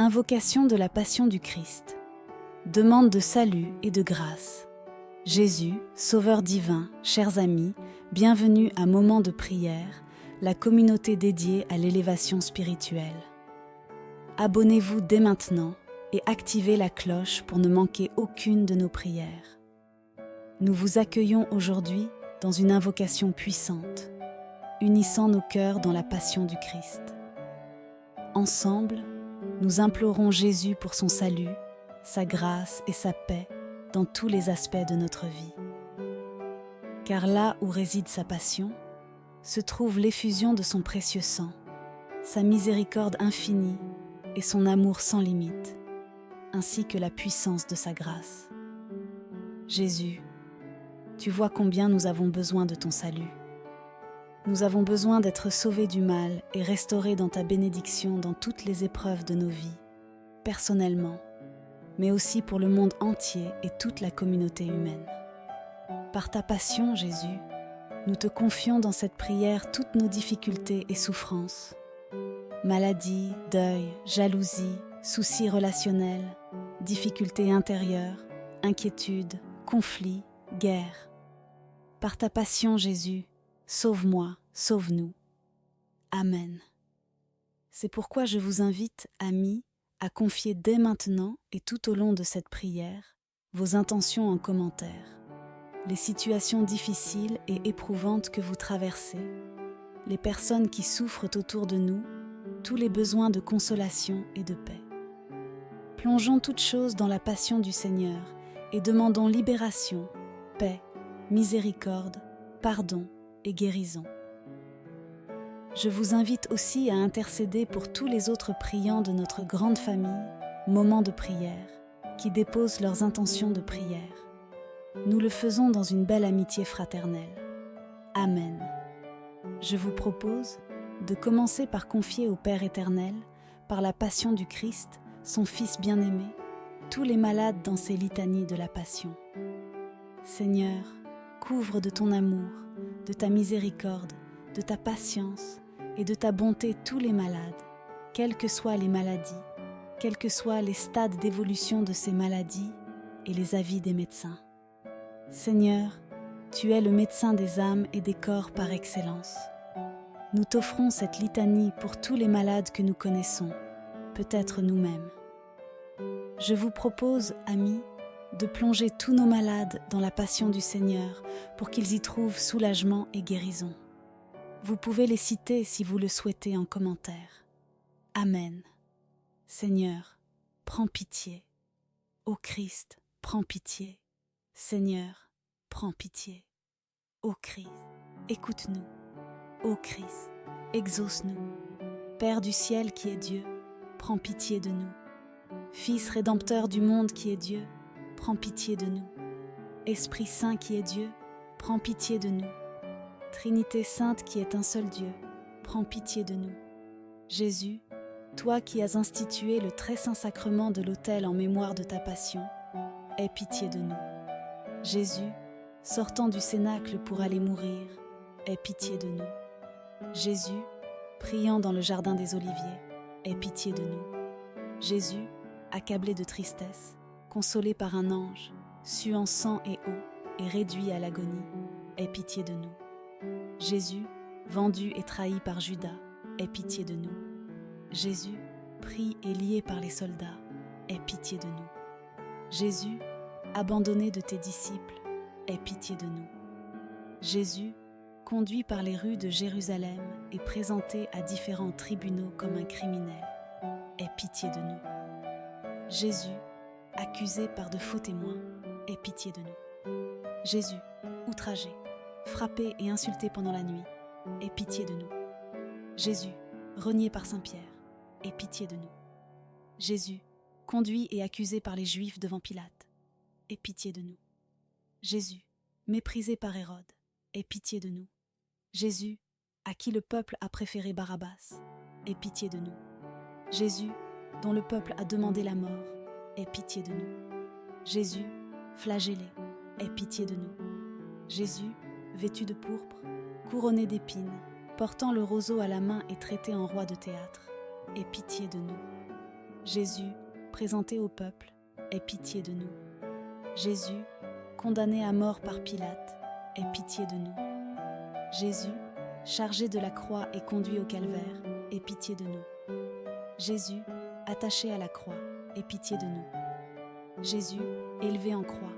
Invocation de la Passion du Christ. Demande de salut et de grâce. Jésus, Sauveur divin, chers amis, bienvenue à Moment de prière, la communauté dédiée à l'élévation spirituelle. Abonnez-vous dès maintenant et activez la cloche pour ne manquer aucune de nos prières. Nous vous accueillons aujourd'hui dans une invocation puissante, unissant nos cœurs dans la Passion du Christ. Ensemble, nous implorons Jésus pour son salut, sa grâce et sa paix dans tous les aspects de notre vie. Car là où réside sa passion, se trouve l'effusion de son précieux sang, sa miséricorde infinie et son amour sans limite, ainsi que la puissance de sa grâce. Jésus, tu vois combien nous avons besoin de ton salut. Nous avons besoin d'être sauvés du mal et restaurés dans ta bénédiction dans toutes les épreuves de nos vies, personnellement, mais aussi pour le monde entier et toute la communauté humaine. Par ta passion, Jésus, nous te confions dans cette prière toutes nos difficultés et souffrances. Maladies, deuil, jalousie, soucis relationnels, difficultés intérieures, inquiétudes, conflits, guerres. Par ta passion, Jésus, sauve-moi, sauve-nous. Amen. C'est pourquoi je vous invite, amis, à confier dès maintenant et tout au long de cette prière vos intentions en commentaire, les situations difficiles et éprouvantes que vous traversez, les personnes qui souffrent autour de nous, tous les besoins de consolation et de paix. Plongeons toutes choses dans la passion du Seigneur et demandons libération, paix, miséricorde, pardon et guérison. Je vous invite aussi à intercéder pour tous les autres priants de notre grande famille, Moment de prière, qui déposent leurs intentions de prière. Nous le faisons dans une belle amitié fraternelle. Amen. Je vous propose de commencer par confier au Père éternel, par la passion du Christ, son Fils bien-aimé, tous les malades dans ces litanies de la passion. Seigneur, couvre de ton amour, de ta miséricorde, de ta patience et de ta bonté tous les malades, quelles que soient les maladies, quels que soient les stades d'évolution de ces maladies et les avis des médecins. Seigneur, tu es le médecin des âmes et des corps par excellence. Nous t'offrons cette litanie pour tous les malades que nous connaissons, peut-être nous-mêmes. Je vous propose, amis, de plonger tous nos malades dans la passion du Seigneur pour qu'ils y trouvent soulagement et guérison. Vous pouvez les citer si vous le souhaitez en commentaire. Amen. Seigneur, prends pitié. Ô Christ, prends pitié. Seigneur, prends pitié. Ô Christ, écoute-nous. Ô Christ, exauce-nous. Père du ciel qui est Dieu, prends pitié de nous. Fils rédempteur du monde qui est Dieu, prends pitié de nous. Esprit Saint qui est Dieu, prends pitié de nous. Trinité Sainte qui est un seul Dieu, prends pitié de nous. Jésus, toi qui as institué le très saint sacrement de l'autel en mémoire de ta passion, aie pitié de nous. Jésus, sortant du cénacle pour aller mourir, aie pitié de nous. Jésus, priant dans le jardin des Oliviers, aie pitié de nous. Jésus, accablé de tristesse, consolé par un ange, suant sang et eau et réduit à l'agonie, aie pitié de nous. Jésus, vendu et trahi par Judas, aie pitié de nous. Jésus, pris et lié par les soldats, aie pitié de nous. Jésus, abandonné de tes disciples, aie pitié de nous. Jésus, conduit par les rues de Jérusalem et présenté à différents tribunaux comme un criminel, aie pitié de nous. Jésus, accusé par de faux témoins, aie pitié de nous. Jésus, outragé, frappé et insulté pendant la nuit, aie pitié de nous. Jésus, renié par Saint-Pierre, aie pitié de nous. Jésus, conduit et accusé par les Juifs devant Pilate, aie pitié de nous. Jésus, méprisé par Hérode, aie pitié de nous. Jésus, à qui le peuple a préféré Barabbas, aie pitié de nous. Jésus, dont le peuple a demandé la mort, aie pitié de nous. Jésus, flagellé, aie pitié de nous. Jésus, vêtu de pourpre, couronné d'épines, portant le roseau à la main et traité en roi de théâtre, aie pitié de nous. Jésus, présenté au peuple, aie pitié de nous. Jésus, condamné à mort par Pilate, aie pitié de nous. Jésus, chargé de la croix et conduit au calvaire, aie pitié de nous. Jésus, attaché à la croix, aie pitié de nous. Jésus, élevé en croix,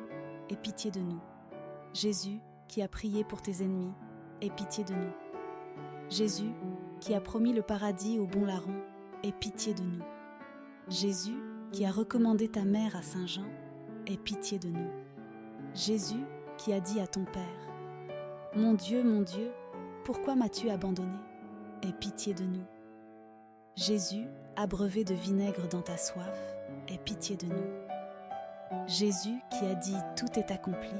aie pitié de nous. Jésus, qui a prié pour tes ennemis, aie pitié de nous. Jésus, qui a promis le paradis au bon larron, aie pitié de nous. Jésus, qui a recommandé ta mère à Saint Jean, aie pitié de nous. Jésus, qui a dit à ton Père, « Mon Dieu, pourquoi m'as-tu abandonné ? Aie pitié de nous. » Jésus, abreuvé de vinaigre dans ta soif, aie pitié de nous. Jésus, qui a dit « Tout est accompli »,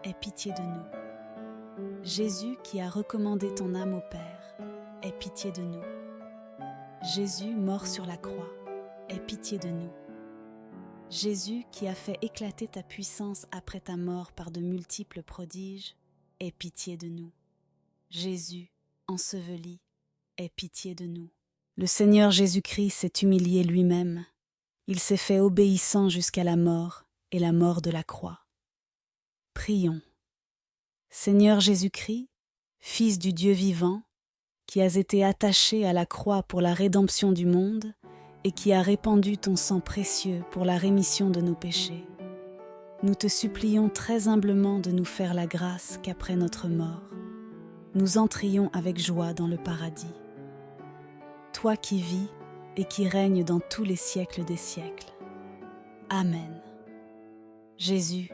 aie pitié de nous. Jésus, qui a recommandé ton âme au Père, aie pitié de nous. Jésus, mort sur la croix, aie pitié de nous. Jésus, qui a fait éclater ta puissance après ta mort par de multiples prodiges, aie pitié de nous. Jésus, enseveli, aie pitié de nous. Le Seigneur Jésus-Christ s'est humilié lui-même. Il s'est fait obéissant jusqu'à la mort et la mort de la croix. Prions. Seigneur Jésus-Christ, Fils du Dieu vivant, qui as été attaché à la croix pour la rédemption du monde et qui as répandu ton sang précieux pour la rémission de nos péchés, nous te supplions très humblement de nous faire la grâce qu'après notre mort, nous entrions avec joie dans le paradis. Toi qui vis et qui règnes dans tous les siècles des siècles. Amen. Jésus,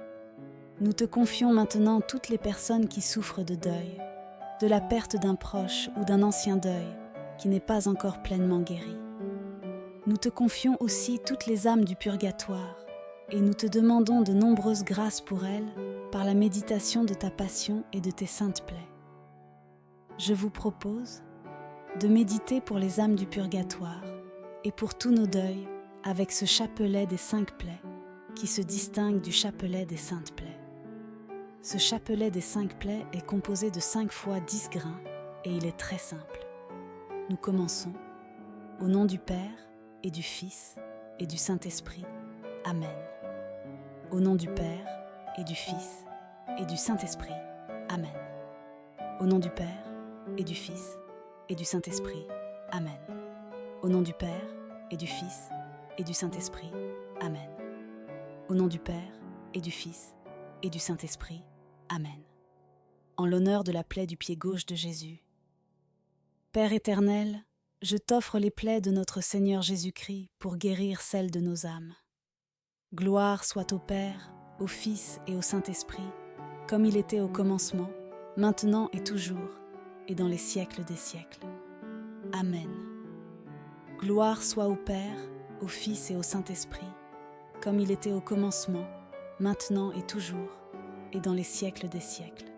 nous te confions maintenant toutes les personnes qui souffrent de deuil, de la perte d'un proche ou d'un ancien deuil qui n'est pas encore pleinement guéri. Nous te confions aussi toutes les âmes du purgatoire et nous te demandons de nombreuses grâces pour elles par la méditation de ta passion et de tes saintes plaies. Je vous propose de méditer pour les âmes du purgatoire et pour tous nos deuils avec ce chapelet des 5 plaies qui se distingue du chapelet des saintes plaies. Ce chapelet des 5 plaies est composé de 5 fois 10 grains et il est très simple. Nous commençons au nom du Père et du Fils et du Saint-Esprit. Amen. Au nom du Père et du Fils et du Saint-Esprit. Amen. Au nom du Père et du Fils et du Saint-Esprit. Amen. Au nom du Père et du Fils et du Saint-Esprit. Amen. Au nom du Père et du Fils et du Saint-Esprit. Amen. En l'honneur de la plaie du pied gauche de Jésus. Père éternel, je t'offre les plaies de notre Seigneur Jésus-Christ pour guérir celles de nos âmes. Gloire soit au Père, au Fils et au Saint-Esprit, comme il était au commencement, maintenant et toujours, et dans les siècles des siècles. Amen. Gloire soit au Père, au Fils et au Saint-Esprit, comme il était au commencement, maintenant et toujours, et dans les siècles des siècles.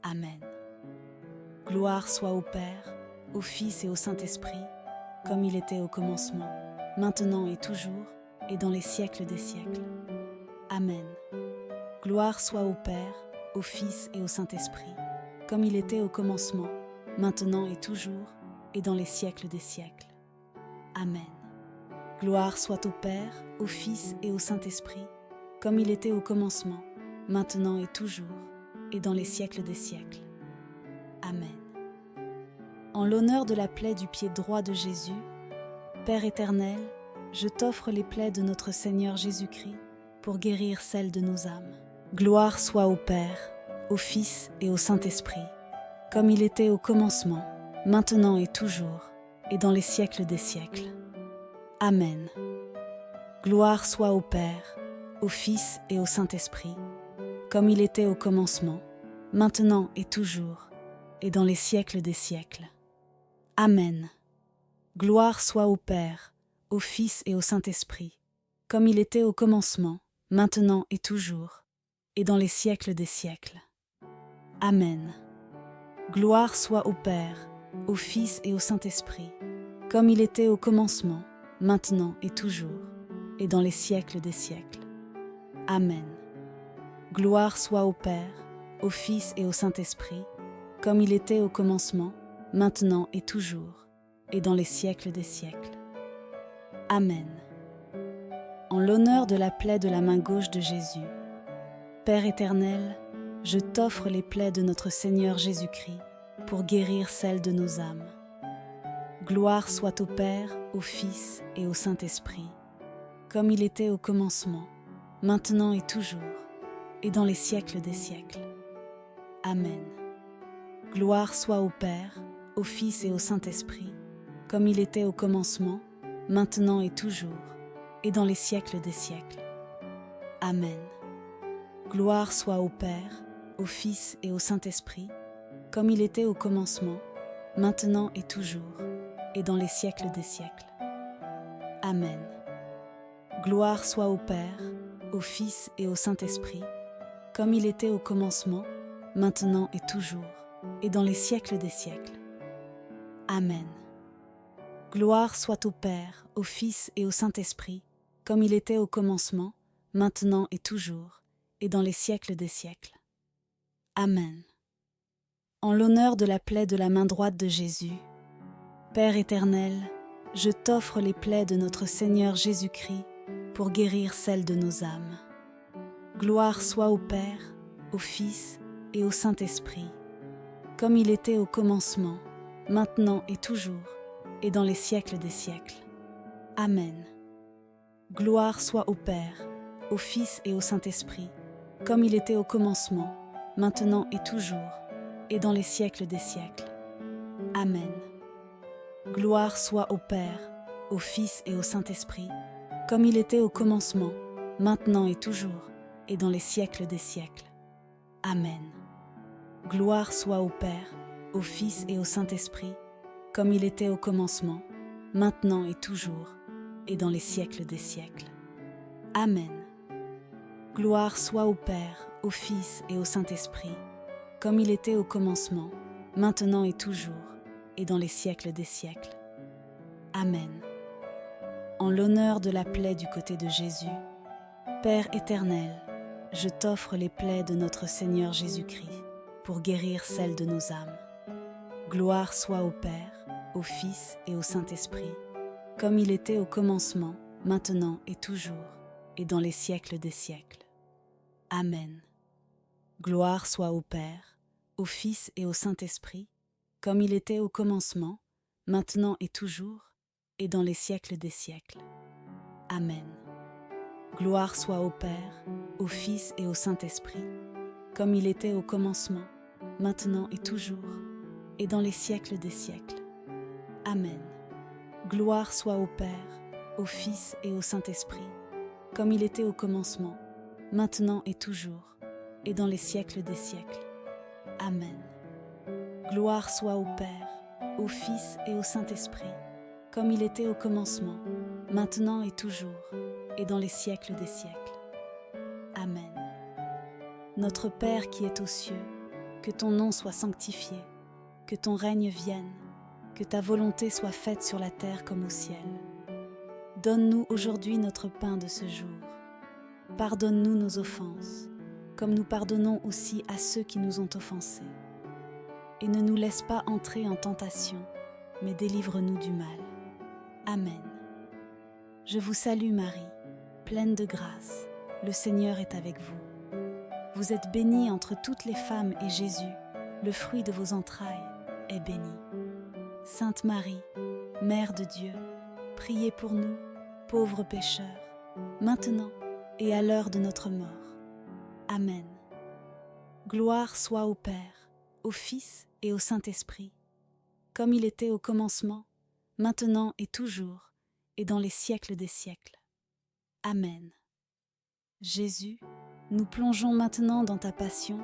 Amen. Gloire soit au Père, au Fils et au Saint-Esprit, comme il était au commencement, maintenant et toujours, et dans les siècles des siècles. Amen. Gloire soit au Père, au Fils et au Saint-Esprit, comme il était au commencement, maintenant et toujours, et dans les siècles des siècles. Amen. Gloire soit au Père, au Fils et au Saint-Esprit, comme il était au commencement, maintenant et toujours, et dans les siècles des siècles. Amen. En l'honneur de la plaie du pied droit de Jésus, Père éternel, je t'offre les plaies de notre Seigneur Jésus-Christ pour guérir celles de nos âmes. Gloire soit au Père, au Fils et au Saint-Esprit, comme il était au commencement, maintenant et toujours, et dans les siècles des siècles. Amen. Gloire soit au Père, au Fils et au Saint-Esprit, comme il était au commencement, maintenant et toujours, et dans les siècles des siècles. Amen. Gloire soit au Père, au Fils et au Saint-Esprit, comme il était au commencement, maintenant et toujours, et dans les siècles des siècles. Amen. Gloire soit au Père, au Fils et au Saint-Esprit, comme il était au commencement, maintenant et toujours, et dans les siècles des siècles. Amen. Gloire soit au Père, au Fils et au Saint-Esprit, comme il était au commencement, maintenant et toujours, et dans les siècles des siècles. Amen. en l'honneur de la plaie de la main gauche de Jésus. Père éternel, je t'offre les plaies de notre Seigneur Jésus-Christ pour guérir celles de nos âmes. Gloire soit au Père, au Fils et au Saint-Esprit, comme il était au commencement, maintenant et toujours, et dans les siècles des siècles. Amen. Gloire soit au Père, au Fils et au Saint-Esprit, comme il était au commencement, maintenant et toujours, et dans les siècles des siècles. Amen. Gloire soit au Père, au Fils et au Saint-Esprit, comme il était au commencement, maintenant et toujours, et dans les siècles des siècles. Amen. Gloire soit au Père, au Fils et au Saint-Esprit, comme il était au commencement, maintenant et toujours, et dans les siècles des siècles. Amen. Gloire soit au Père, au Fils et au Saint-Esprit, comme il était au commencement, maintenant et toujours, et dans les siècles des siècles. Amen. En l'honneur de la plaie de la main droite de Jésus, Père éternel, je t'offre les plaies de notre Seigneur Jésus-Christ pour guérir celles de nos âmes. Gloire soit au Père, au Fils et au Saint-Esprit, comme il était au commencement, maintenant et toujours, et dans les siècles des siècles. Amen. Gloire soit au Père, au Fils et au Saint-Esprit, comme il était au commencement, maintenant et toujours, et dans les siècles des siècles. Amen. Gloire soit au Père, au Fils et au Saint-Esprit, comme il était au commencement, maintenant et toujours, et dans les siècles des siècles. Amen. Gloire soit au Père, au Fils et au Saint-Esprit, comme il était au commencement, maintenant et toujours, et dans les siècles des siècles. Amen. Gloire soit au Père, au Fils et au Saint-Esprit, comme il était au commencement, maintenant et toujours, et dans les siècles des siècles. Amen. En l'honneur de la plaie du côté de Jésus, Père éternel, je t'offre les plaies de notre Seigneur Jésus-Christ pour guérir celles de nos âmes. Gloire soit au Père, au Fils et au Saint-Esprit, comme il était au commencement, maintenant et toujours, et dans les siècles des siècles. Amen. Gloire soit au Père, au Fils et au Saint-Esprit, comme il était au commencement, maintenant et toujours, et dans les siècles des siècles. Amen. Gloire soit au Père, au Fils et au Saint-Esprit, comme il était au commencement, maintenant et toujours, et dans les siècles des siècles. Amen. Gloire soit au Père, au Fils et au Saint-Esprit, comme il était au commencement, maintenant et toujours, et dans les siècles des siècles. Amen. Gloire soit au Père, au Fils et au Saint-Esprit, comme il était au commencement, maintenant et toujours, et dans les siècles des siècles. Amen. Notre Père qui es aux cieux, que ton nom soit sanctifié, que ton règne vienne, que ta volonté soit faite sur la terre comme au ciel. Donne-nous aujourd'hui notre pain de ce jour. Pardonne-nous nos offenses, comme nous pardonnons aussi à ceux qui nous ont offensés. Et ne nous laisse pas entrer en tentation, mais délivre-nous du mal. Amen. Je vous salue Marie, pleine de grâce, le Seigneur est avec vous. Vous êtes bénie entre toutes les femmes et Jésus, le fruit de vos entrailles, est béni. Sainte Marie, Mère de Dieu, priez pour nous, pauvres pécheurs, maintenant et à l'heure de notre mort. Amen. Gloire soit au Père, au Fils et au Saint-Esprit, comme il était au commencement, maintenant et toujours, et dans les siècles des siècles. Amen. Jésus, nous plongeons maintenant dans ta passion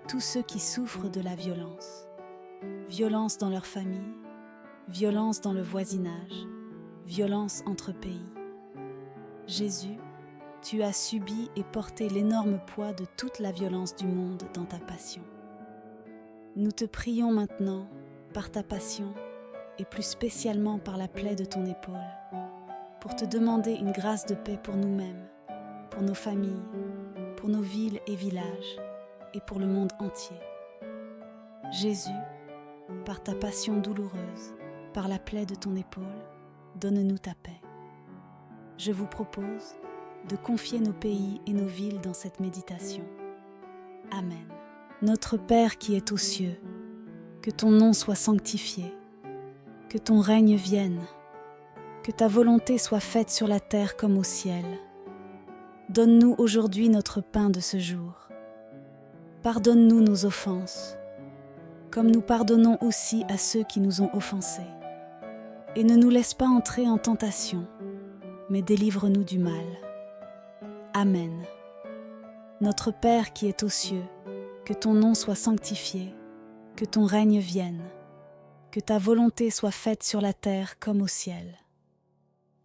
tous ceux qui souffrent de la violence. Violence dans leur famille, violence dans le voisinage, violence entre pays. Jésus, tu as subi et porté l'énorme poids de toute la violence du monde dans ta passion. Nous te prions maintenant, par ta passion, et plus spécialement par la plaie de ton épaule, pour te demander une grâce de paix pour nous-mêmes, pour nos familles, pour nos villes et villages, et pour le monde entier. Jésus, par ta passion douloureuse, par la plaie de ton épaule, donne-nous ta paix. Je vous propose, de confier nos pays et nos villes dans cette méditation. Amen. Notre Père qui es aux cieux, que ton nom soit sanctifié, que ton règne vienne, que ta volonté soit faite sur la terre comme au ciel. Donne-nous aujourd'hui notre pain de ce jour. Pardonne-nous nos offenses, comme nous pardonnons aussi à ceux qui nous ont offensés. Et ne nous laisse pas entrer en tentation, mais délivre-nous du mal. Amen. Notre Père qui es aux cieux, que ton nom soit sanctifié, que ton règne vienne, que ta volonté soit faite sur la terre comme au ciel.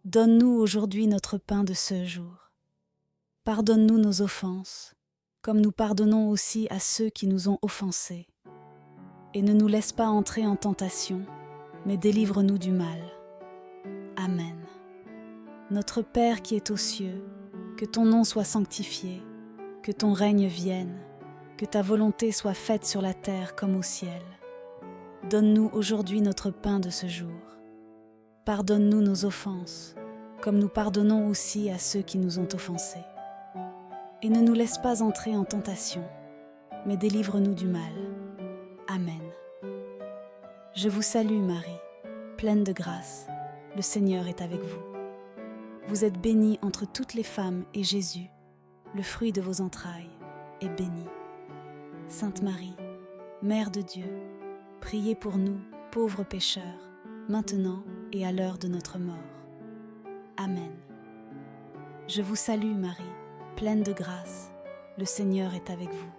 Donne-nous aujourd'hui notre pain de ce jour. Pardonne-nous nos offenses, comme nous pardonnons aussi à ceux qui nous ont offensés. Et ne nous laisse pas entrer en tentation, mais délivre-nous du mal. Amen. Notre Père qui es aux cieux, que ton nom soit sanctifié, que ton règne vienne, que ta volonté soit faite sur la terre comme au ciel. Donne-nous aujourd'hui notre pain de ce jour. Pardonne-nous nos offenses, comme nous pardonnons aussi à ceux qui nous ont offensés. Et ne nous laisse pas entrer en tentation, mais délivre-nous du mal. Amen. Je vous salue Marie, pleine de grâce, le Seigneur est avec vous. Vous êtes bénie entre toutes les femmes et Jésus, le fruit de vos entrailles, est béni. Sainte Marie, Mère de Dieu, priez pour nous, pauvres pécheurs, maintenant et à l'heure de notre mort. Amen. Je vous salue Marie, pleine de grâce, le Seigneur est avec vous.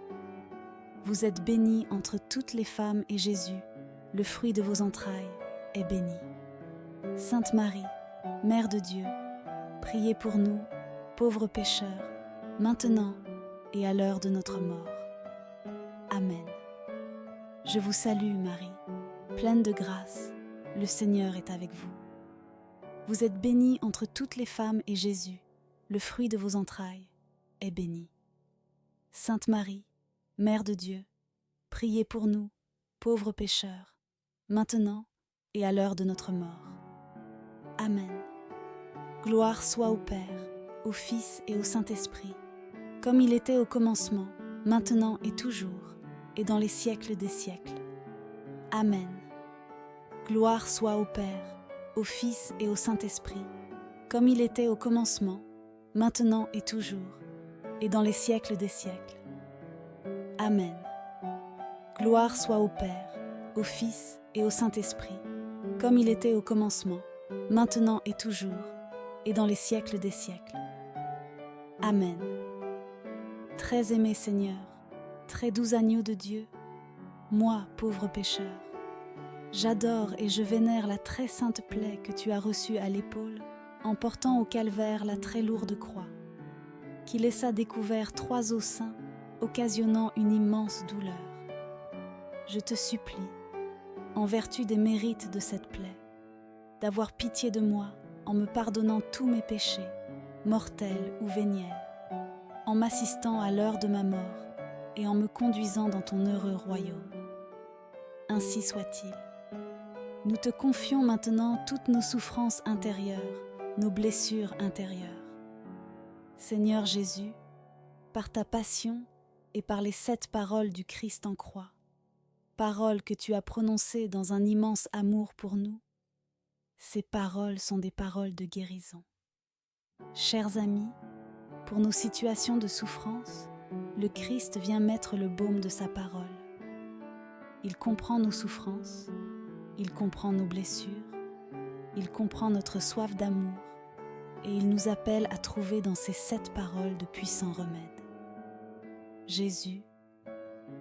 Vous êtes bénie entre toutes les femmes et Jésus, le fruit de vos entrailles, est béni. Sainte Marie, Mère de Dieu, priez pour nous, pauvres pécheurs, maintenant et à l'heure de notre mort. Amen. Je vous salue Marie, pleine de grâce, le Seigneur est avec vous. Vous êtes bénie entre toutes les femmes et Jésus, le fruit de vos entrailles, est béni. Sainte Marie, Mère de Dieu, priez pour nous, pauvres pécheurs, maintenant et à l'heure de notre mort. Amen. Gloire soit au Père, au Fils et au Saint-Esprit, comme il était au commencement, maintenant et toujours, et dans les siècles des siècles. Amen. Gloire soit au Père, au Fils et au Saint-Esprit, comme il était au commencement, maintenant et toujours, et dans les siècles des siècles. Amen. Gloire soit au Père, au Fils et au Saint-Esprit, comme il était au commencement, maintenant et toujours, et dans les siècles des siècles. Amen. Très aimé Seigneur, très doux agneau de Dieu, moi, pauvre pécheur, j'adore et je vénère la très sainte plaie que tu as reçue à l'épaule en portant au calvaire la très lourde croix, qui laissa découvert 3 os saints, occasionnant une immense douleur. Je te supplie, en vertu des mérites de cette plaie, d'avoir pitié de moi en me pardonnant tous mes péchés, mortels ou véniels, en m'assistant à l'heure de ma mort et en me conduisant dans ton heureux royaume. Ainsi soit-il. Nous te confions maintenant toutes nos souffrances intérieures, nos blessures intérieures. Seigneur Jésus, par ta passion et par les 7 paroles du Christ en croix, paroles que tu as prononcées dans un immense amour pour nous, ces paroles sont des paroles de guérison. Chers amis, pour nos situations de souffrance, le Christ vient mettre le baume de sa parole. Il comprend nos souffrances, il comprend nos blessures, il comprend notre soif d'amour et il nous appelle à trouver dans ces 7 paroles de puissants remèdes. Jésus,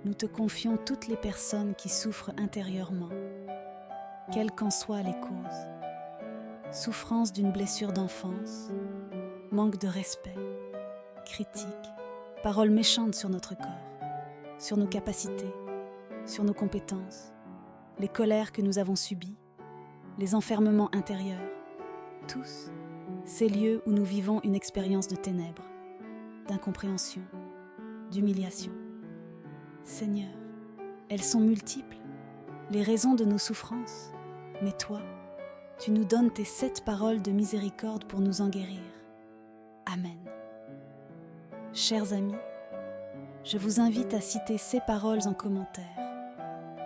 nous te confions toutes les personnes qui souffrent intérieurement, quelles qu'en soient les causes. Souffrance d'une blessure d'enfance, manque de respect, critique, paroles méchantes sur notre corps, sur nos capacités, sur nos compétences, les colères que nous avons subies, les enfermements intérieurs, tous ces lieux où nous vivons une expérience de ténèbres, d'incompréhension, d'humiliation. Seigneur, elles sont multiples, les raisons de nos souffrances, mais toi, tu nous donnes tes 7 paroles de miséricorde pour nous en guérir. Amen. Chers amis, je vous invite à citer ces paroles en commentaire,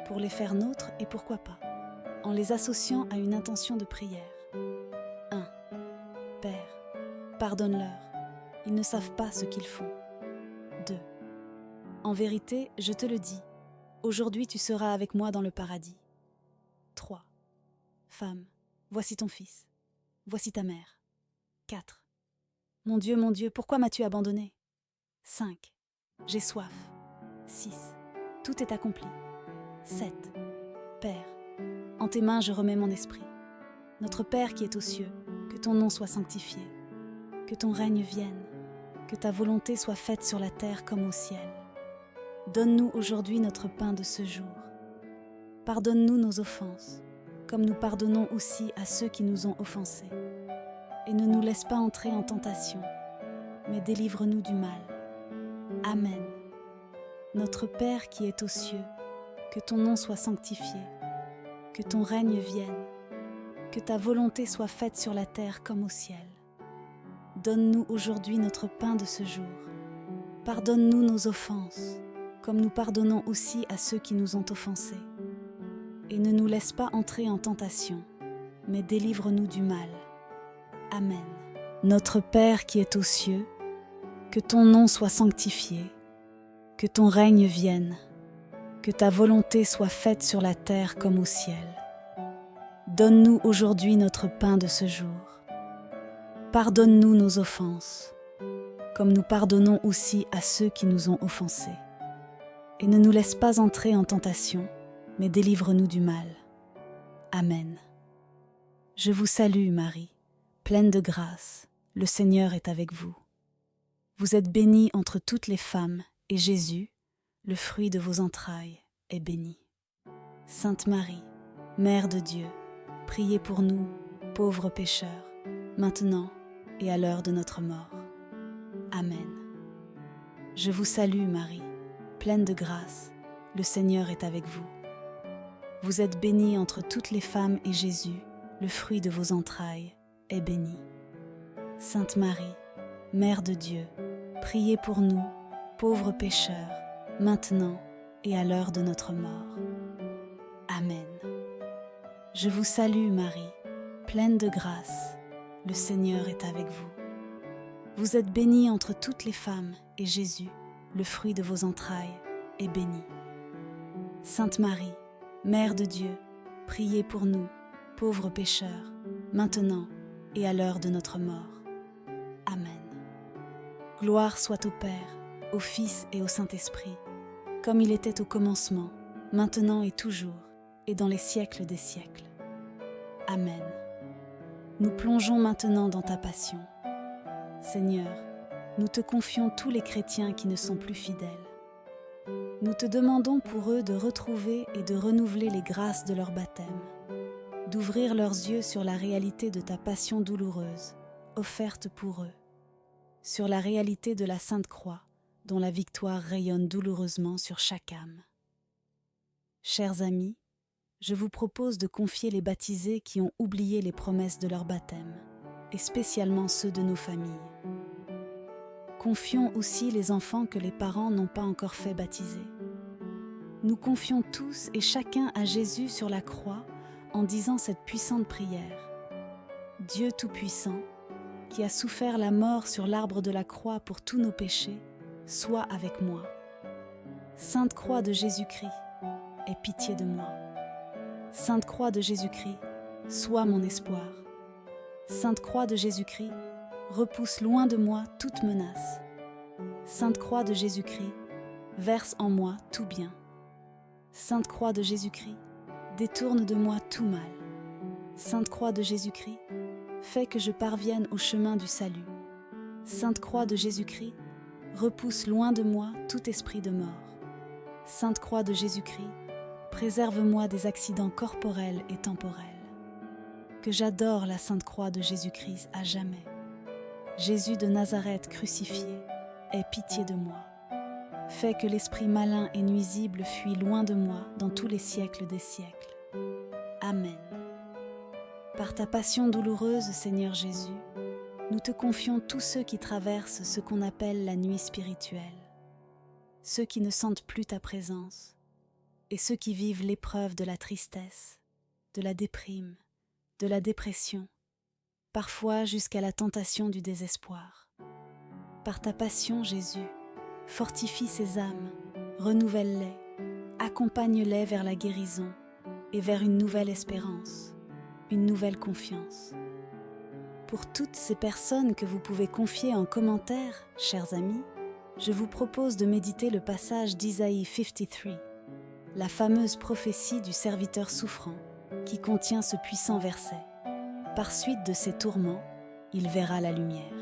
pour les faire nôtres et pourquoi pas, en les associant à une intention de prière. 1. Père, pardonne-leur, ils ne savent pas ce qu'ils font. 2. En vérité, je te le dis, aujourd'hui tu seras avec moi dans le paradis. 3. Femme, voici ton fils, voici ta mère. 4. Mon Dieu, pourquoi m'as-tu abandonné? 5. J'ai soif. 6. Tout est accompli. 7. Père, en tes mains je remets mon esprit. Notre Père qui est aux cieux, que ton nom soit sanctifié, que ton règne vienne, que ta volonté soit faite sur la terre comme au ciel. Donne-nous aujourd'hui notre pain de ce jour. Pardonne-nous nos offenses, comme nous pardonnons aussi à ceux qui nous ont offensés. Et ne nous laisse pas entrer en tentation, mais délivre-nous du mal. Amen. Notre Père qui est aux cieux, que ton nom soit sanctifié, que ton règne vienne, que ta volonté soit faite sur la terre comme au ciel. Donne-nous aujourd'hui notre pain de ce jour. Pardonne-nous nos offenses, comme nous pardonnons aussi à ceux qui nous ont offensés. Et ne nous laisse pas entrer en tentation, mais délivre-nous du mal. Amen. Notre Père qui est aux cieux, que ton nom soit sanctifié, que ton règne vienne, que ta volonté soit faite sur la terre comme au ciel. Donne-nous aujourd'hui notre pain de ce jour. Pardonne-nous nos offenses, comme nous pardonnons aussi à ceux qui nous ont offensés. Et ne nous laisse pas entrer en tentation, mais délivre-nous du mal. Amen. Je vous salue, Marie, pleine de grâce, le Seigneur est avec vous. Vous êtes bénie entre toutes les femmes, et Jésus, le fruit de vos entrailles, est béni. Sainte Marie, Mère de Dieu, priez pour nous, pauvres pécheurs, maintenant et à l'heure de notre mort. Amen. Je vous salue, Marie, pleine de grâce, le Seigneur est avec vous. Vous êtes bénie entre toutes les femmes, et Jésus, le fruit de vos entrailles, est béni. Sainte Marie, Mère de Dieu, priez pour nous, pauvres pécheurs, maintenant et à l'heure de notre mort. Amen. Je vous salue, Marie, pleine de grâce, le Seigneur est avec vous. Vous êtes bénie entre toutes les femmes, et Jésus, le fruit de vos entrailles, est béni. Sainte Marie, Mère de Dieu, priez pour nous, pauvres pécheurs, maintenant et à l'heure de notre mort. Amen. Gloire soit au Père, au Fils et au Saint-Esprit, comme il était au commencement, maintenant et toujours, et dans les siècles des siècles. Amen. Nous plongeons maintenant dans ta passion. Seigneur, nous te confions tous les chrétiens qui ne sont plus fidèles. Nous te demandons pour eux de retrouver et de renouveler les grâces de leur baptême, d'ouvrir leurs yeux sur la réalité de ta passion douloureuse, offerte pour eux, sur la réalité de la Sainte Croix, dont la victoire rayonne douloureusement sur chaque âme. Chers amis, je vous propose de confier les baptisés qui ont oublié les promesses de leur baptême, et spécialement ceux de nos familles. Confions aussi les enfants que les parents n'ont pas encore fait baptiser. Nous confions tous et chacun à Jésus sur la croix en disant cette puissante prière. Dieu Tout-Puissant, qui a souffert la mort sur l'arbre de la croix pour tous nos péchés, sois avec moi. Sainte Croix de Jésus-Christ, aie pitié de moi. Sainte Croix de Jésus-Christ, sois mon espoir. Sainte Croix de Jésus-Christ, repousse loin de moi toute menace. Sainte Croix de Jésus-Christ, verse en moi tout bien. Sainte Croix de Jésus-Christ, détourne de moi tout mal. Sainte Croix de Jésus-Christ, fais que je parvienne au chemin du salut. Sainte Croix de Jésus-Christ, repousse loin de moi tout esprit de mort. Sainte Croix de Jésus-Christ, préserve-moi des accidents corporels et temporels. Que j'adore la Sainte Croix de Jésus-Christ à jamais. Jésus de Nazareth crucifié, aie pitié de moi. Fais que l'esprit malin et nuisible fuit loin de moi dans tous les siècles des siècles. Amen. Par ta passion douloureuse, Seigneur Jésus, Nous te confions tous ceux qui traversent ce qu'on appelle la nuit spirituelle, ceux qui ne sentent plus ta présence, et ceux qui vivent l'épreuve de la tristesse, de la déprime, de la dépression, parfois jusqu'à la tentation du désespoir. Par ta passion, Jésus, fortifie ces âmes, renouvelle-les, accompagne-les vers la guérison et vers une nouvelle espérance, une nouvelle confiance. Pour toutes ces personnes que vous pouvez confier en commentaire, chers amis, je vous propose de méditer le passage d'Isaïe 53, la fameuse prophétie du serviteur souffrant qui contient ce puissant verset. Par suite de ses tourments, il verra la lumière.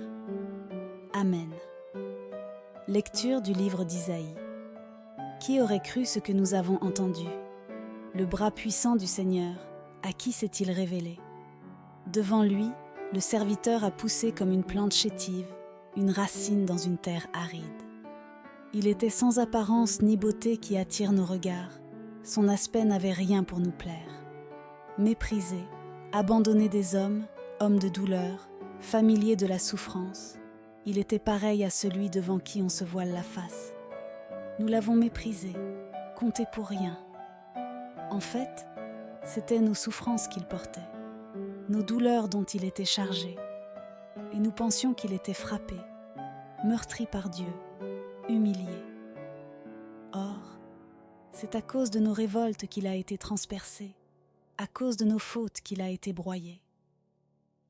Amen. Lecture du livre d'Isaïe. Qui aurait cru ce que nous avons entendu? Le bras puissant du Seigneur, à qui s'est-il révélé? Devant lui, le serviteur a poussé comme une plante chétive, une racine dans une terre aride. Il était sans apparence ni beauté qui attire nos regards. Son aspect n'avait rien pour nous plaire. Méprisé, abandonné des hommes, homme de douleur, familier de la souffrance, il était pareil à celui devant qui on se voile la face. Nous l'avons méprisé, compté pour rien. En fait, c'étaient nos souffrances qu'il portait, nos douleurs dont il était chargé, et nous pensions qu'il était frappé, meurtri par Dieu, humilié. Or, c'est à cause de nos révoltes qu'il a été transpercé, à cause de nos fautes qu'il a été broyé.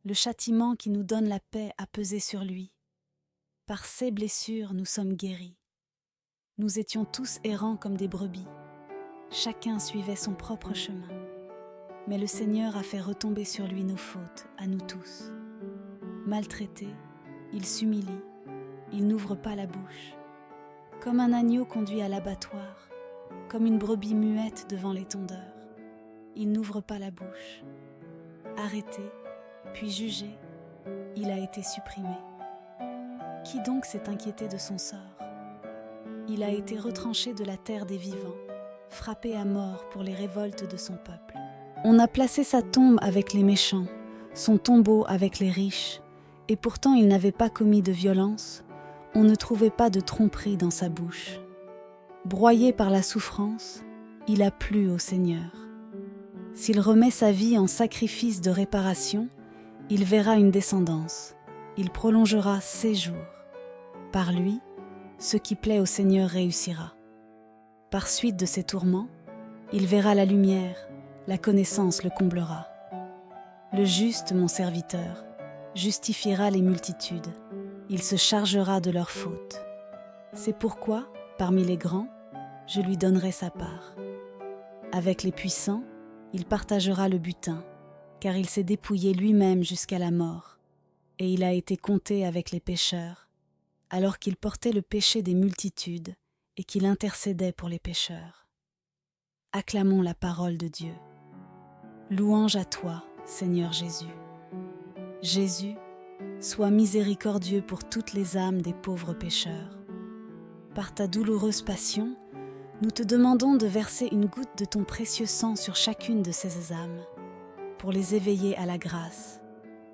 Le châtiment qui nous donne la paix a pesé sur lui. Par ses blessures, nous sommes guéris. Nous étions tous errants comme des brebis. Chacun suivait son propre chemin. Mais le Seigneur a fait retomber sur lui nos fautes, à nous tous. Maltraité, il s'humilie, il n'ouvre pas la bouche. Comme un agneau conduit à l'abattoir, comme une brebis muette devant les tondeurs, il n'ouvre pas la bouche. Arrêté, puis jugé, il a été supprimé. Qui donc s'est inquiété de son sort? Il a été retranché de la terre des vivants, frappé à mort pour les révoltes de son peuple. On a placé sa tombe avec les méchants, son tombeau avec les riches, et pourtant il n'avait pas commis de violence, on ne trouvait pas de tromperie dans sa bouche. Broyé par la souffrance, il a plu au Seigneur. S'il remet sa vie en sacrifice de réparation, il verra une descendance, il prolongera ses jours. Par lui, ce qui plaît au Seigneur réussira. Par suite de ses tourments, il verra la lumière, la connaissance le comblera. Le juste, mon serviteur, justifiera les multitudes, il se chargera de leurs fautes. C'est pourquoi, parmi les grands, je lui donnerai sa part. Avec les puissants, il partagera le butin, car il s'est dépouillé lui-même jusqu'à la mort, et il a été compté avec les pécheurs, alors qu'il portait le péché des multitudes et qu'il intercédait pour les pécheurs. Acclamons la parole de Dieu. Louange à toi, Seigneur Jésus. Jésus, sois miséricordieux pour toutes les âmes des pauvres pécheurs. Par ta douloureuse passion, nous te demandons de verser une goutte de ton précieux sang sur chacune de ces âmes, pour les éveiller à la grâce,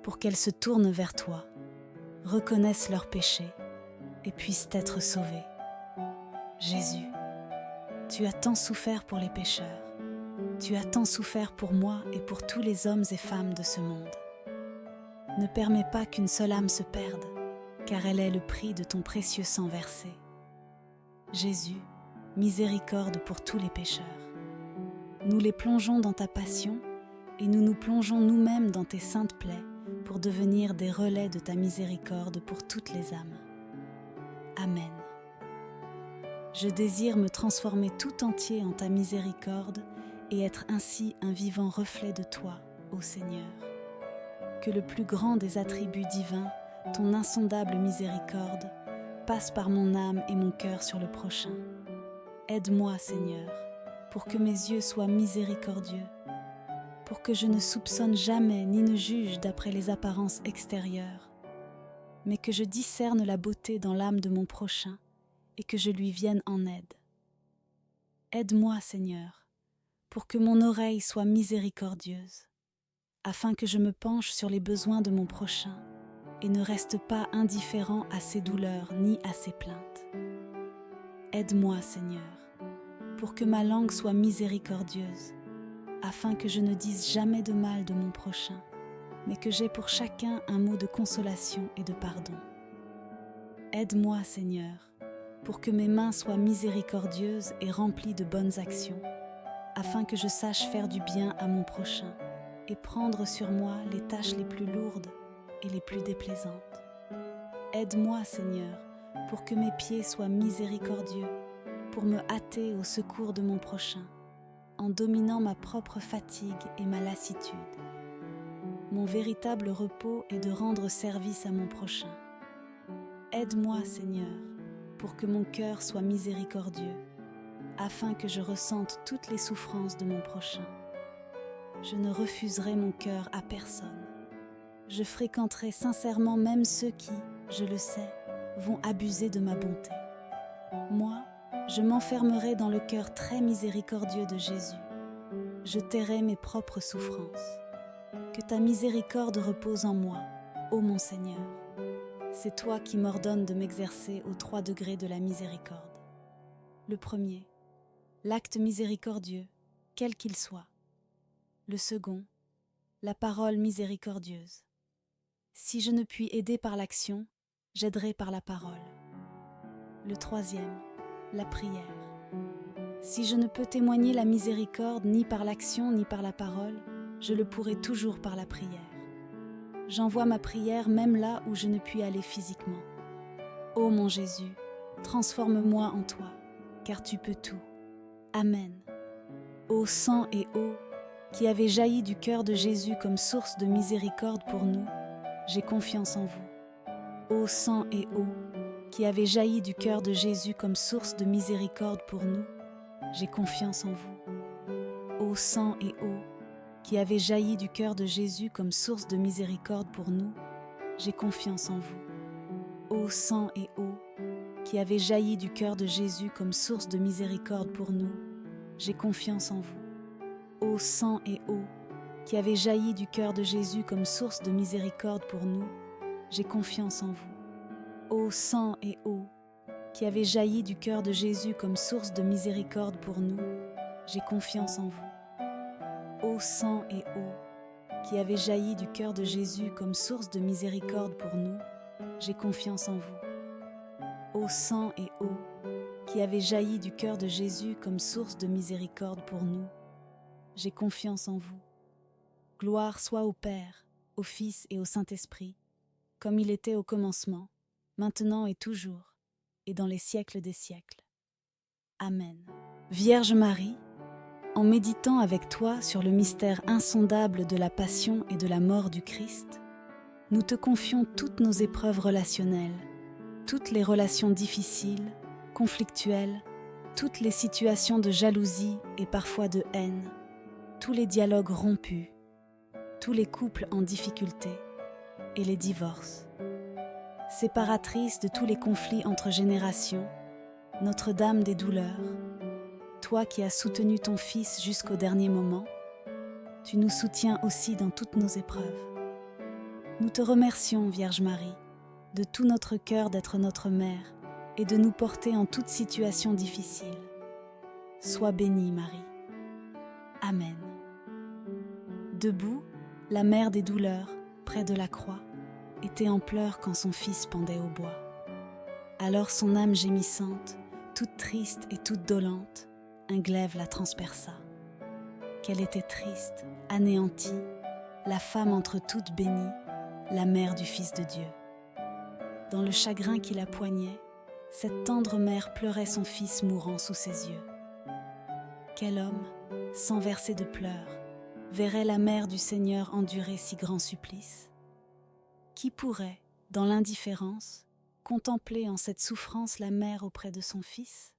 pour qu'elles se tournent vers toi, reconnaissent leurs péchés et puissent être sauvées. Jésus, tu as tant souffert pour les pécheurs. Tu as tant souffert pour moi et pour tous les hommes et femmes de ce monde. Ne permets pas qu'une seule âme se perde, car elle est le prix de ton précieux sang versé. Jésus, miséricorde pour tous les pécheurs. Nous les plongeons dans ta passion et nous nous plongeons nous-mêmes dans tes saintes plaies pour devenir des relais de ta miséricorde pour toutes les âmes. Amen. Je désire me transformer tout entier en ta miséricorde et être ainsi un vivant reflet de toi, ô Seigneur. Que le plus grand des attributs divins, ton insondable miséricorde, passe par mon âme et mon cœur sur le prochain. Aide-moi, Seigneur, pour que mes yeux soient miséricordieux, pour que je ne soupçonne jamais ni ne juge d'après les apparences extérieures, mais que je discerne la beauté dans l'âme de mon prochain et que je lui vienne en aide. Aide-moi, Seigneur, pour que mon oreille soit miséricordieuse, afin que je me penche sur les besoins de mon prochain et ne reste pas indifférent à ses douleurs ni à ses plaintes. Aide-moi, Seigneur, pour que ma langue soit miséricordieuse, afin que je ne dise jamais de mal de mon prochain, mais que j'aie pour chacun un mot de consolation et de pardon. Aide-moi, Seigneur, pour que mes mains soient miséricordieuses et remplies de bonnes actions, afin que je sache faire du bien à mon prochain et prendre sur moi les tâches les plus lourdes et les plus déplaisantes. Aide-moi, Seigneur, pour que mes pieds soient miséricordieux, pour me hâter au secours de mon prochain, en dominant ma propre fatigue et ma lassitude. Mon véritable repos est de rendre service à mon prochain. Aide-moi, Seigneur, pour que mon cœur soit miséricordieux, afin que je ressente toutes les souffrances de mon prochain. Je ne refuserai mon cœur à personne. Je fréquenterai sincèrement même ceux qui, je le sais, vont abuser de ma bonté. Moi, je m'enfermerai dans le cœur très miséricordieux de Jésus. Je tairai mes propres souffrances. Que ta miséricorde repose en moi, ô mon Seigneur. C'est toi qui m'ordonnes de m'exercer aux 3 degrés de la miséricorde. Le premier, l'acte miséricordieux, quel qu'il soit. Le second, la parole miséricordieuse. Si je ne puis aider par l'action, j'aiderai par la parole. Le troisième, la prière. Si je ne peux témoigner la miséricorde ni par l'action ni par la parole, je le pourrai toujours par la prière. J'envoie ma prière même là où je ne puis aller physiquement. Ô mon Jésus, transforme-moi en toi, car tu peux tout. Amen. Ô sang et eau, qui avez jailli du cœur de Jésus comme source de miséricorde pour nous, j'ai confiance en vous. Ô sang et eau, qui avez jailli du cœur de Jésus comme source de miséricorde pour nous, j'ai confiance en vous. Ô sang et eau, qui avez jailli du cœur de Jésus comme source de miséricorde pour nous, j'ai confiance en vous. Ô sang et eau, qui avez jailli du cœur de Jésus comme source de miséricorde pour nous, j'ai confiance en vous. Ô sang et eau, qui avez jailli du cœur de Jésus comme source de miséricorde pour nous, j'ai confiance en vous. Ô sang et eau, qui avez jailli du cœur de Jésus comme source de miséricorde pour nous, j'ai confiance en vous. Ô sang et eau, qui avez jailli du cœur de Jésus comme source de miséricorde pour nous, j'ai confiance en vous. Ô sang et eau, qui avez jailli du cœur de Jésus comme source de miséricorde pour nous, j'ai confiance en vous. Gloire soit au Père, au Fils et au Saint-Esprit, comme il était au commencement, maintenant et toujours, et dans les siècles des siècles. Amen. Vierge Marie, en méditant avec toi sur le mystère insondable de la passion et de la mort du Christ, nous te confions toutes nos épreuves relationnelles, toutes les relations difficiles, conflictuelles, toutes les situations de jalousie et parfois de haine, tous les dialogues rompus, tous les couples en difficulté et les divorces. Séparatrice de tous les conflits entre générations, Notre-Dame des douleurs, toi qui as soutenu ton Fils jusqu'au dernier moment, tu nous soutiens aussi dans toutes nos épreuves. Nous te remercions, Vierge Marie, de tout notre cœur d'être notre mère et de nous porter en toute situation difficile. Sois bénie, Marie. Amen. Debout, la mère des douleurs, près de la croix, était en pleurs quand son fils pendait au bois. Alors son âme gémissante, toute triste et toute dolente, un glaive la transperça. Qu'elle était triste, anéantie, la femme entre toutes bénie, la mère du Fils de Dieu. Dans le chagrin qui la poignait, cette tendre mère pleurait son fils mourant sous ses yeux. Quel homme, sans verser de pleurs, verrait la mère du Seigneur endurer si grand supplice? Qui pourrait, dans l'indifférence, contempler en cette souffrance la mère auprès de son fils?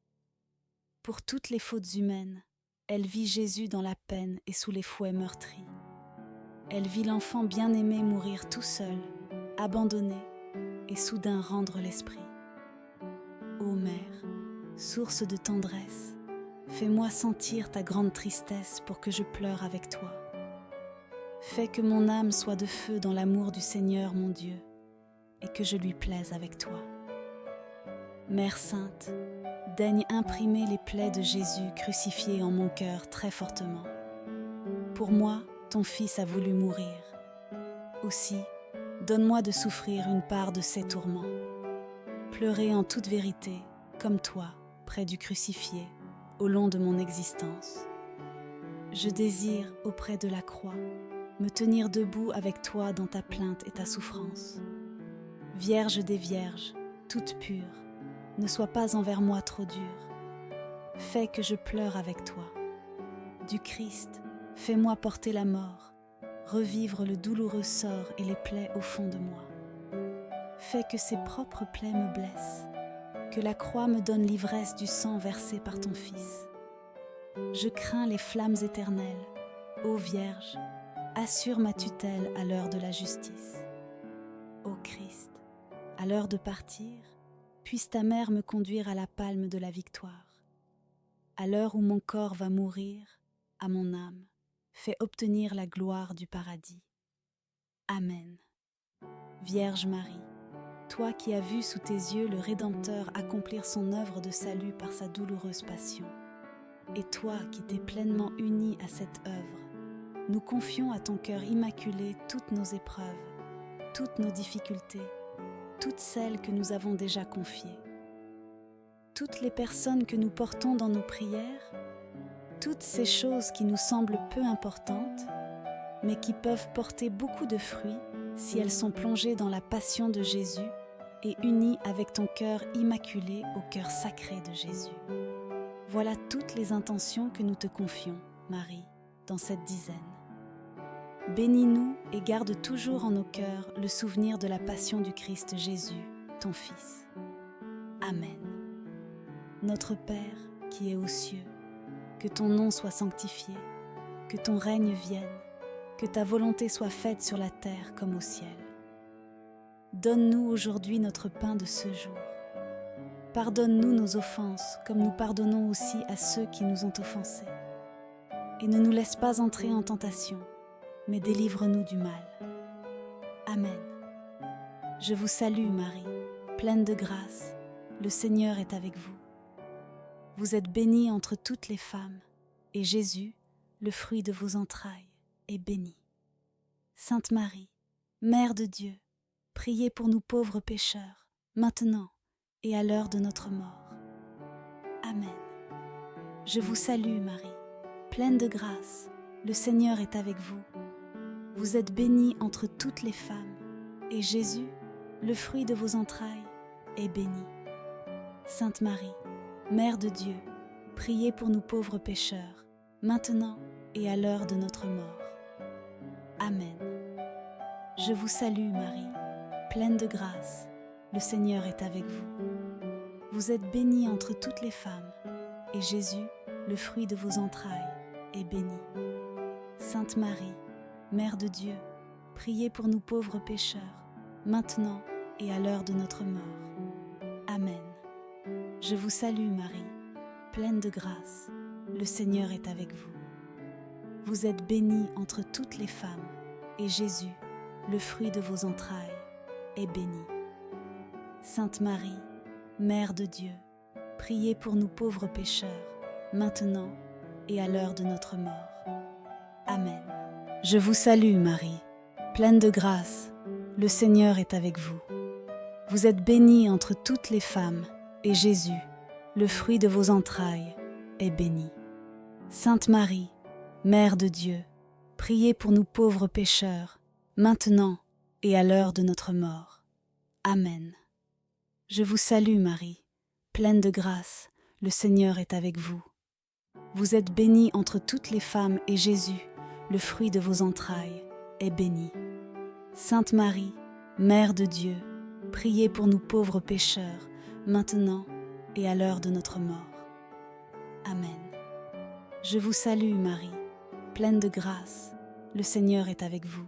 Pour toutes les fautes humaines, elle vit Jésus dans la peine et sous les fouets meurtris. Elle vit l'enfant bien-aimé mourir tout seul, abandonné, et soudain rendre l'esprit. Ô Mère, source de tendresse, fais-moi sentir ta grande tristesse pour que je pleure avec toi. Fais que mon âme soit de feu dans l'amour du Seigneur mon Dieu, et que je lui plaise avec toi. Mère Sainte, daigne imprimer les plaies de Jésus crucifié en mon cœur très fortement. Pour moi, ton Fils a voulu mourir. Aussi, donne-moi de souffrir une part de ses tourments. Pleurer en toute vérité, comme toi, près du crucifié, au long de mon existence. Je désire, auprès de la croix, me tenir debout avec toi dans ta plainte et ta souffrance. Vierge des Vierges, toute pure, ne sois pas envers moi trop dure. Fais que je pleure avec toi. Du Christ, fais-moi porter la mort, revivre le douloureux sort et les plaies au fond de moi. Fais que ses propres plaies me blessent, que la croix me donne l'ivresse du sang versé par ton Fils. Je crains les flammes éternelles. Ô Vierge, assure ma tutelle à l'heure de la justice. Ô Christ, à l'heure de partir, puisse ta mère me conduire à la palme de la victoire. À l'heure où mon corps va mourir, à mon âme, fais obtenir la gloire du paradis. Amen. Vierge Marie, toi qui as vu sous tes yeux le Rédempteur accomplir son œuvre de salut par sa douloureuse passion, et toi qui t'es pleinement unie à cette œuvre, nous confions à ton cœur immaculé toutes nos épreuves, toutes nos difficultés, toutes celles que nous avons déjà confiées. Toutes les personnes que nous portons dans nos prières, toutes ces choses qui nous semblent peu importantes, mais qui peuvent porter beaucoup de fruits si elles sont plongées dans la passion de Jésus et unies avec ton cœur immaculé au cœur sacré de Jésus. Voilà toutes les intentions que nous te confions, Marie, dans cette dizaine. Bénis-nous et garde toujours en nos cœurs le souvenir de la passion du Christ Jésus, ton Fils. Amen. Notre Père, qui es aux cieux, que ton nom soit sanctifié, que ton règne vienne, que ta volonté soit faite sur la terre comme au ciel. Donne-nous aujourd'hui notre pain de ce jour. Pardonne-nous nos offenses, comme nous pardonnons aussi à ceux qui nous ont offensés. Et ne nous laisse pas entrer en tentation, mais délivre-nous du mal. Amen. Je vous salue Marie, pleine de grâce, le Seigneur est avec vous. Vous êtes bénie entre toutes les femmes, et Jésus, le fruit de vos entrailles, est béni. Sainte Marie, Mère de Dieu, priez pour nous pauvres pécheurs, maintenant et à l'heure de notre mort. Amen. Je vous salue Marie, pleine de grâce, le Seigneur est avec vous. Vous êtes bénie entre toutes les femmes, et Jésus, le fruit de vos entrailles, est béni. Sainte Marie, Mère de Dieu, priez pour nous pauvres pécheurs, maintenant et à l'heure de notre mort. Amen. Je vous salue Marie, pleine de grâce, le Seigneur est avec vous. Vous êtes bénie entre toutes les femmes, et Jésus, le fruit de vos entrailles, est béni. Sainte Marie, Mère de Dieu, priez pour nous pauvres pécheurs, maintenant et à l'heure de notre mort. Amen. Je vous salue Marie, pleine de grâce, le Seigneur est avec vous. Vous êtes bénie entre toutes les femmes, et Jésus, le fruit de vos entrailles, est béni. Sainte Marie, Mère de Dieu, priez pour nous pauvres pécheurs, maintenant et à l'heure de notre mort. Amen. Je vous salue Marie, pleine de grâce, le Seigneur est avec vous. Vous êtes bénie entre toutes les femmes, et Jésus, le fruit de vos entrailles, est béni. Sainte Marie, Mère de Dieu, priez pour nous pauvres pécheurs, maintenant et à l'heure de notre mort. Amen. Je vous salue Marie, pleine de grâce, le Seigneur est avec vous. Vous êtes bénie entre toutes les femmes, et Jésus, le fruit de vos entrailles, est béni. Sainte Marie, Mère de Dieu, priez pour nous pauvres pécheurs, maintenant et à l'heure de notre mort. Amen. Je vous salue Marie, pleine de grâce, le Seigneur est avec vous.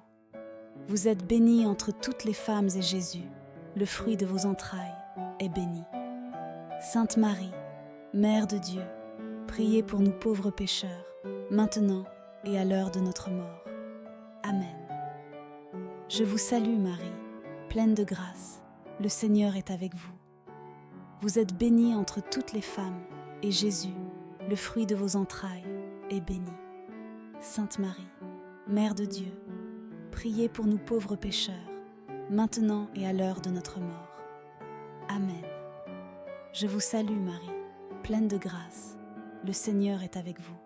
Vous êtes bénie entre toutes les femmes, et Jésus, le fruit de vos entrailles, est béni. Sainte Marie, Mère de Dieu, priez pour nous pauvres pécheurs, maintenant et à l'heure de notre mort. Amen. Je vous salue Marie, pleine de grâce, le Seigneur est avec vous. Vous êtes bénie entre toutes les femmes, et Jésus, le fruit de vos entrailles, est béni. Sainte Marie, Mère de Dieu, priez pour nous pauvres pécheurs, maintenant et à l'heure de notre mort. Amen. Je vous salue Marie, pleine de grâce, le Seigneur est avec vous.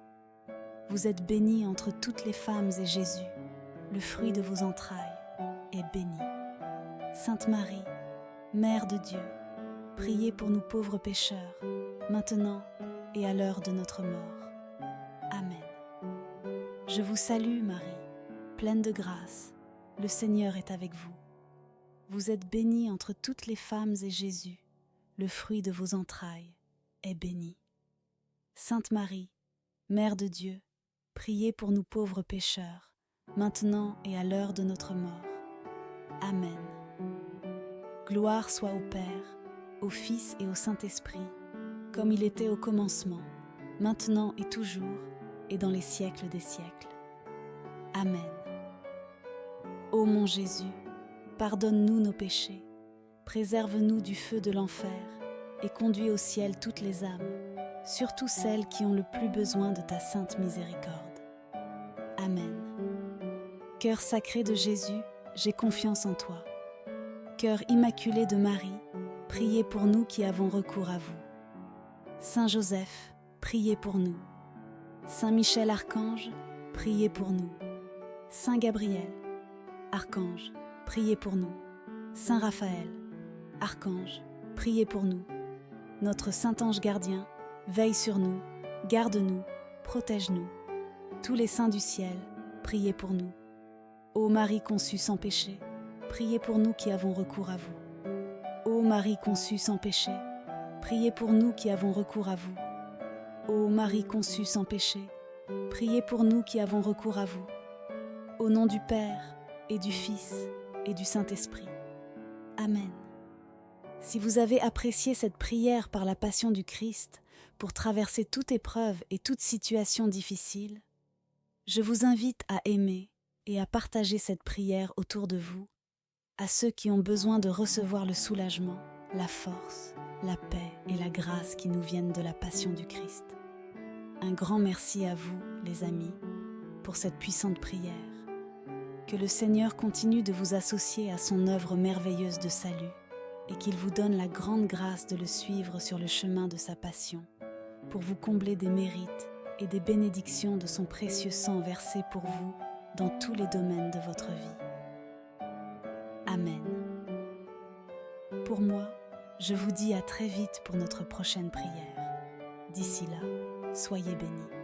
Vous êtes bénie entre toutes les femmes et Jésus, le fruit de vos entrailles, est béni. Sainte Marie, Mère de Dieu, priez pour nous pauvres pécheurs, maintenant et à l'heure de notre mort. Amen. Je vous salue Marie, pleine de grâce, le Seigneur est avec vous. Vous êtes bénie entre toutes les femmes et Jésus, le fruit de vos entrailles, est béni. Sainte Marie, Mère de Dieu, priez pour nous pauvres pécheurs, maintenant et à l'heure de notre mort. Amen. Gloire soit au Père, au Fils et au Saint-Esprit, comme il était au commencement, maintenant et toujours, et dans les siècles des siècles. Amen. Ô mon Jésus, pardonne-nous nos péchés, préserve-nous du feu de l'enfer, et conduis au ciel toutes les âmes, surtout celles qui ont le plus besoin de ta sainte miséricorde. Amen. Cœur sacré de Jésus, j'ai confiance en toi. Cœur immaculé de Marie, priez pour nous qui avons recours à vous. Saint Joseph, priez pour nous. Saint Michel Archange, priez pour nous. Saint Gabriel, Archange, priez pour nous. Saint Raphaël, Archange, priez pour nous. Notre Saint Ange gardien, veille sur nous, garde-nous, protège-nous. Tous les saints du ciel, priez pour nous. Ô Marie conçue sans péché, priez pour nous qui avons recours à vous. Ô Marie conçue sans péché, priez pour nous qui avons recours à vous. Ô Marie conçue sans péché, priez pour nous qui avons recours à vous. Au nom du Père, et du Fils, et du Saint-Esprit. Amen. Si vous avez apprécié cette prière par la passion du Christ pour traverser toute épreuve et toute situation difficile, je vous invite à aimer et à partager cette prière autour de vous, à ceux qui ont besoin de recevoir le soulagement, la force, la paix et la grâce qui nous viennent de la passion du Christ. Un grand merci à vous, les amis, pour cette puissante prière. Que le Seigneur continue de vous associer à son œuvre merveilleuse de salut et qu'il vous donne la grande grâce de le suivre sur le chemin de sa passion pour vous combler des mérites et des bénédictions de son précieux sang versé pour vous dans tous les domaines de votre vie. Amen. Pour moi, je vous dis à très vite pour notre prochaine prière. D'ici là, soyez bénis.